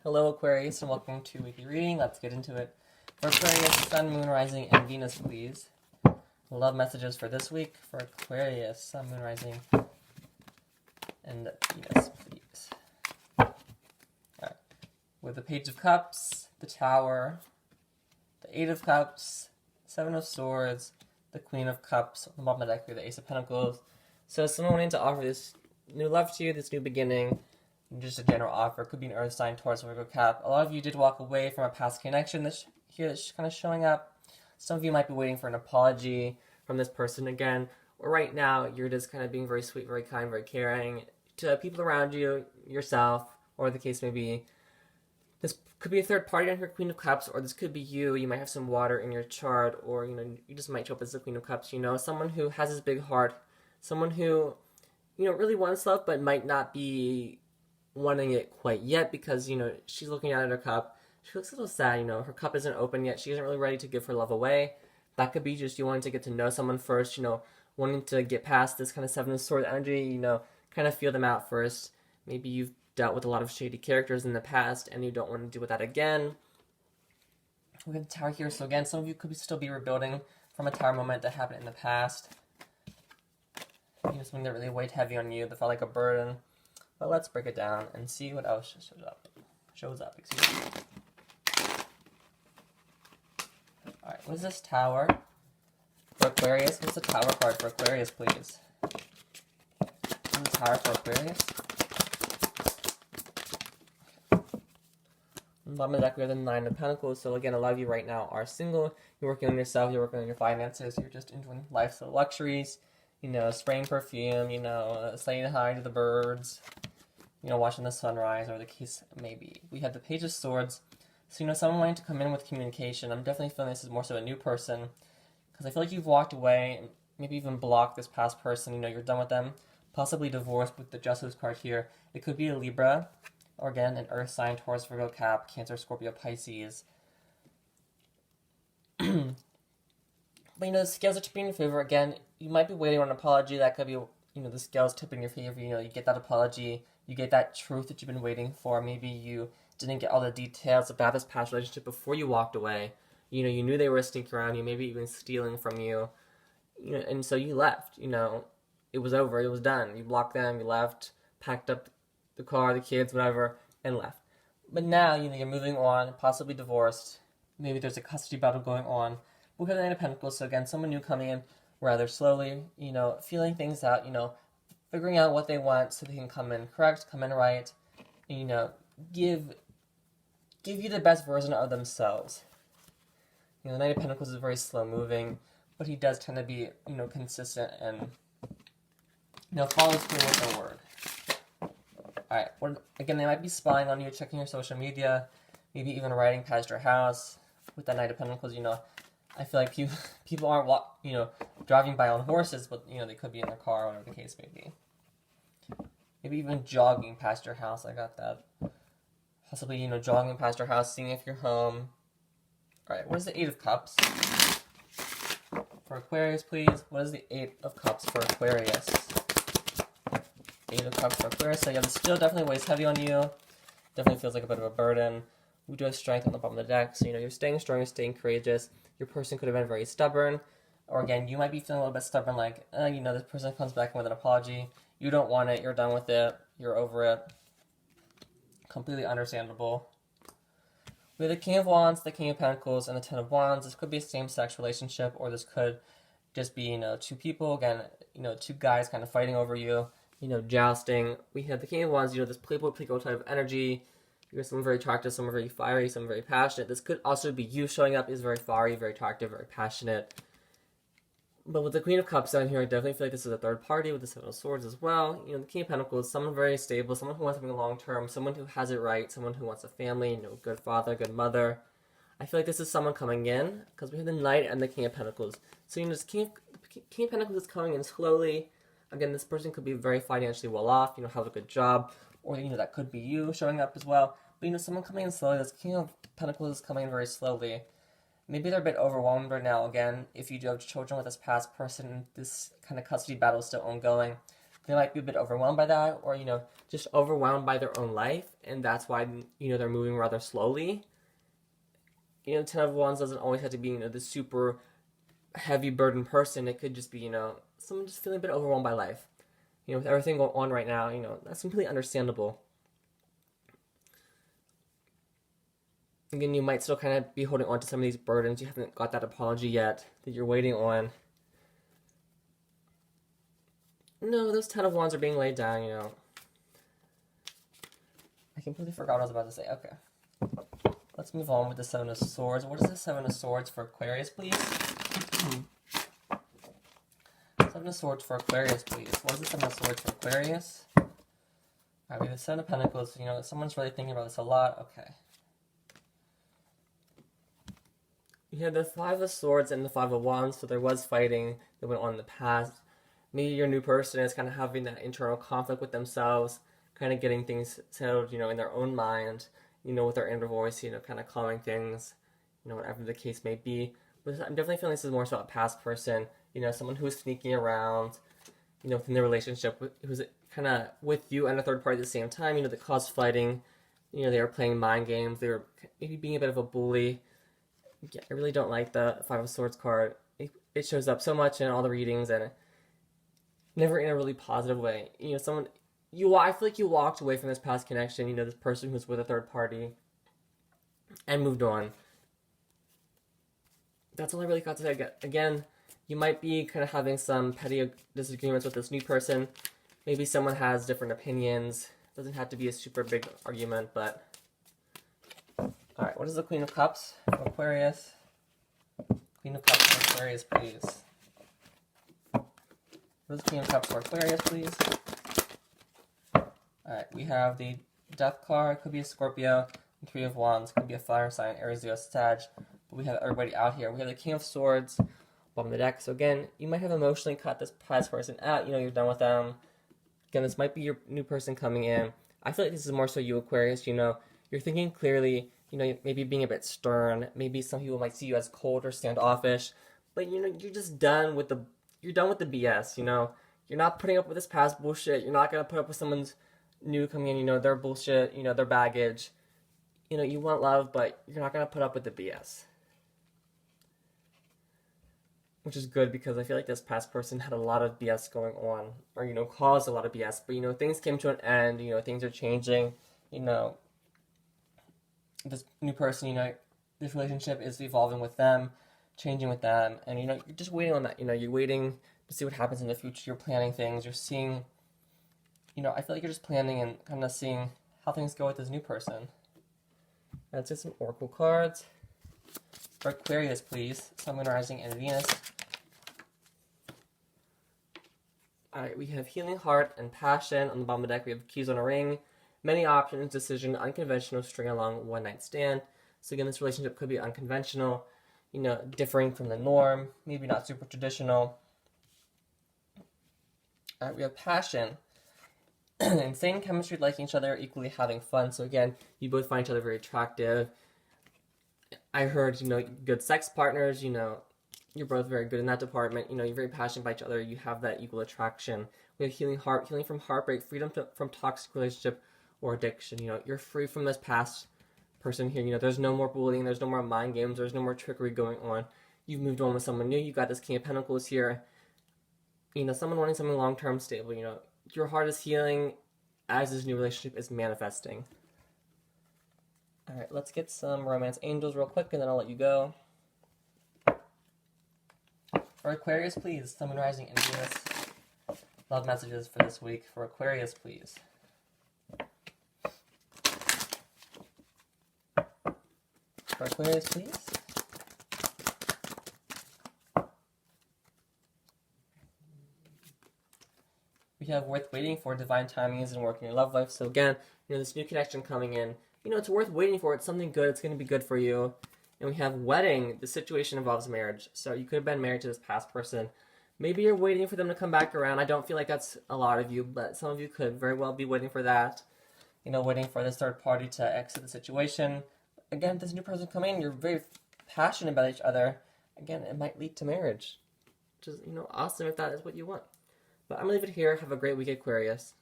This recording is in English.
Hello Aquarius and welcome to weekly reading. Let's get into it. For Aquarius, Sun, Moon, Rising, and Venus, please. Love messages for this week for Aquarius, Sun, Moon, Rising, and Venus, please. Alright. With the Page of Cups, the Tower, the Eight of Cups, Seven of Swords, the Queen of Cups, on the bottom of the deck here, the Ace of Pentacles. So someone wanting to offer this new love to you, this new beginning. Just a general offer. Could be an earth sign, Taurus, Virgo, Cap. A lot of you did walk away from a past connection that's kind of showing up. Some of you might be waiting for an apology from this person again. Or right now, you're just kind of being very sweet, very kind, very caring to people around you, yourself, or the case may be. This could be a third party on her Queen of Cups, or this could be you. You might have some water in your chart, or you just might show up as the Queen of Cups. Someone who has this big heart, someone who really wants love, but might not be wanting it quite yet because she's looking at her cup. She looks a little sad. Her cup isn't open yet. She isn't really ready to give her love away. That could be just you wanting to get to know someone first. Wanting to get past this kind of Seven of Swords energy. Kind of feel them out first. Maybe you've dealt with a lot of shady characters in the past and you don't want to deal with that again. We have the Tower here. So again, some of you could still be rebuilding from a Tower moment that happened in the past. Something that really weighed heavy on you, that felt like a burden. But let's break it down and see what else shows up. Alright, what is this Tower for Aquarius? What's the Tower card for Aquarius, please? What's the Tower for Aquarius? On the bottom of the deck, we have the Nine of Pentacles. So again, a lot of you right now are single. You're working on yourself. You're working on your finances. You're just enjoying life's luxuries. Spraying perfume. Saying hi to the birds. Watching the sunrise, or the case may be. We have the Page of Swords. So, someone wanting to come in with communication. I'm definitely feeling this is more so a new person. Because I feel like you've walked away, and maybe even blocked this past person. You're done with them. Possibly divorced with the Justice card here. It could be a Libra, or again, an Earth sign, Taurus, Virgo, Cap, Cancer, Scorpio, Pisces. But, the scales are tipping in your favor. Again, you might be waiting on an apology. That could be, the scales tipping in your favor. You get that apology. You get that truth that you've been waiting for. Maybe you didn't get all the details about this past relationship before you walked away. You knew they were sneaking around you, maybe even stealing from you. And so you left. It was over. It was done. You blocked them. You left, packed up the car, the kids, whatever, and left. But now, you're moving on, possibly divorced. Maybe there's a custody battle going on. We have the Nine of Pentacles, so again, someone new coming in rather slowly, feeling things out, figuring out what they want so they can come in correct, come in right, and, give you the best version of themselves. The Knight of Pentacles is very slow moving, but he does tend to be, consistent and, follows through with their word. Alright, again, they might be spying on you, checking your social media, maybe even riding past your house. With that Knight of Pentacles, I feel like people aren't, driving by on horses, but, they could be in their car, whatever the case may be. Maybe even jogging past your house. I got that. Possibly, jogging past your house, seeing if you're home. Alright, what is the Eight of Cups? For Aquarius, please. What is the Eight of Cups for Aquarius? Eight of Cups for Aquarius. So, yeah, this still definitely weighs heavy on you. Definitely feels like a bit of a burden. We do have strength on the bottom of the deck. So, you're staying strong, you're staying courageous. Your person could have been very stubborn. Or, again, you might be feeling a little bit stubborn, like, this person comes back with an apology. You don't want it. You're done with it. You're over it. Completely understandable. We have the King of Wands, the King of Pentacles, and the Ten of Wands. This could be a same-sex relationship, or this could just be, two people, again, two guys kind of fighting over you, jousting. We have the King of Wands, this playboy type of energy. You're someone very attractive, someone very fiery, someone very passionate. This could also be you showing up as very fiery, very attractive, very passionate. But with the Queen of Cups down here, I definitely feel like this is a third party with the Seven of Swords as well. The King of Pentacles, someone very stable, someone who wants something long-term, someone who has it right, someone who wants a family, good father, good mother. I feel like this is someone coming in, because we have the Knight and the King of Pentacles. So, this King of Pentacles is coming in slowly. Again, this person could be very financially well-off, have a good job, or, that could be you showing up as well. But, someone coming in slowly, this King of Pentacles is coming in very slowly. Maybe they're a bit overwhelmed right now. Again, if you do have children with this past person, this kind of custody battle is still ongoing. they might be a bit overwhelmed by that, or, just overwhelmed by their own life, and that's why, they're moving rather slowly. Ten of Wands doesn't always have to be, the super heavy burden person. It could just be, someone just feeling a bit overwhelmed by life. With everything going on right now, that's completely understandable. Again, you might still kind of be holding on to some of these burdens. You haven't got that apology yet that you're waiting on. No, those Ten of Wands are being laid down, I completely forgot what I was about to say. Okay. Let's move on with the Seven of Swords. What is the Seven of Swords for Aquarius, please? Seven of Swords for Aquarius, please. What is the Seven of Swords for Aquarius? Alright, we have the Seven of Pentacles. Someone's really thinking about this a lot. Okay. You have the Five of Swords and the Five of Wands, so there was fighting that went on in the past. Maybe your new person is kind of having that internal conflict with themselves, kind of getting things settled, in their own mind, with their inner voice, kind of calming things, whatever the case may be. But I'm definitely feeling this is more so a past person, someone who's sneaking around, within the relationship, who's kind of with you and a third party at the same time, that caused fighting. They were playing mind games, they were maybe being a bit of a bully. Yeah, I really don't like the Five of Swords card. It shows up so much in all the readings, and never in a really positive way. I feel like you walked away from this past connection, this person who's with a third party, and moved on. That's all I really got to say. Again, you might be kind of having some petty disagreements with this new person. Maybe someone has different opinions. It doesn't have to be a super big argument, but... Alright, what is the Queen of Cups for Aquarius? Queen of Cups for Aquarius, please. What is the Queen of Cups for Aquarius, please? Alright, we have the Death card. Could be a Scorpio. And Three of Wands. Could be a fire sign, Aries, Leo, Sag. But we have everybody out here. We have the King of Swords bottom of the deck. So again, you might have emotionally cut this past person out. You're done with them. Again, this might be your new person coming in. I feel like this is more so you, Aquarius. You're thinking clearly. Maybe being a bit stern. Maybe some people might see you as cold or standoffish. But, you're just done with the... You're done with the BS, You're not putting up with this past bullshit. You're not going to put up with someone's new coming in, their bullshit, their baggage. You want love, but you're not going to put up with the BS. Which is good, because I feel like this past person had a lot of BS going on. Or, caused a lot of BS. But, things came to an end. Things are changing. This new person, this relationship is evolving with them, changing with them, and you're just waiting on that. You're waiting to see what happens in the future. You're planning things. You're seeing, I feel like you're just planning and kind of seeing how things go with this new person. Let's get some Oracle cards for Aquarius, please. Sun, Moon, Rising, and Venus. All right, we have Healing Heart and Passion on the bottom of the deck. We have Keys on a Ring. Many options, decision, unconventional, string along, one night stand. So again, this relationship could be unconventional, differing from the norm, maybe not super traditional. Alright, we have Passion. Insane chemistry, liking each other, equally having fun. So again, you both find each other very attractive. I heard, good sex partners, you're both very good in that department. You're very passionate about each other. You have that equal attraction. We have Healing Heart, healing from heartbreak, freedom from toxic relationship, or addiction. You're free from this past person here. There's no more bullying, there's no more mind games, there's no more trickery going on. You've moved on with someone new. You got this King of Pentacles here. Someone wanting something long-term stable. Your heart is healing as this new relationship is manifesting. Alright, let's get some Romance Angels real quick, and then I'll let you go. For Aquarius, please. Sun, Moon, Rising, and Venus. Love messages for this week. For Aquarius, please. For Aquarius, please. We have worth waiting for. Divine timing isn't working in your love life. So again, this new connection coming in. It's worth waiting for. It's something good. It's going to be good for you. And we have wedding. The situation involves marriage. So you could have been married to this past person. Maybe you're waiting for them to come back around. I don't feel like that's a lot of you, but some of you could very well be waiting for that. Waiting for this third party to exit the situation. Again, this new person coming in, you're very passionate about each other. Again, it might lead to marriage. Which is, awesome if that is what you want. But I'm going to leave it here. Have a great week, Aquarius.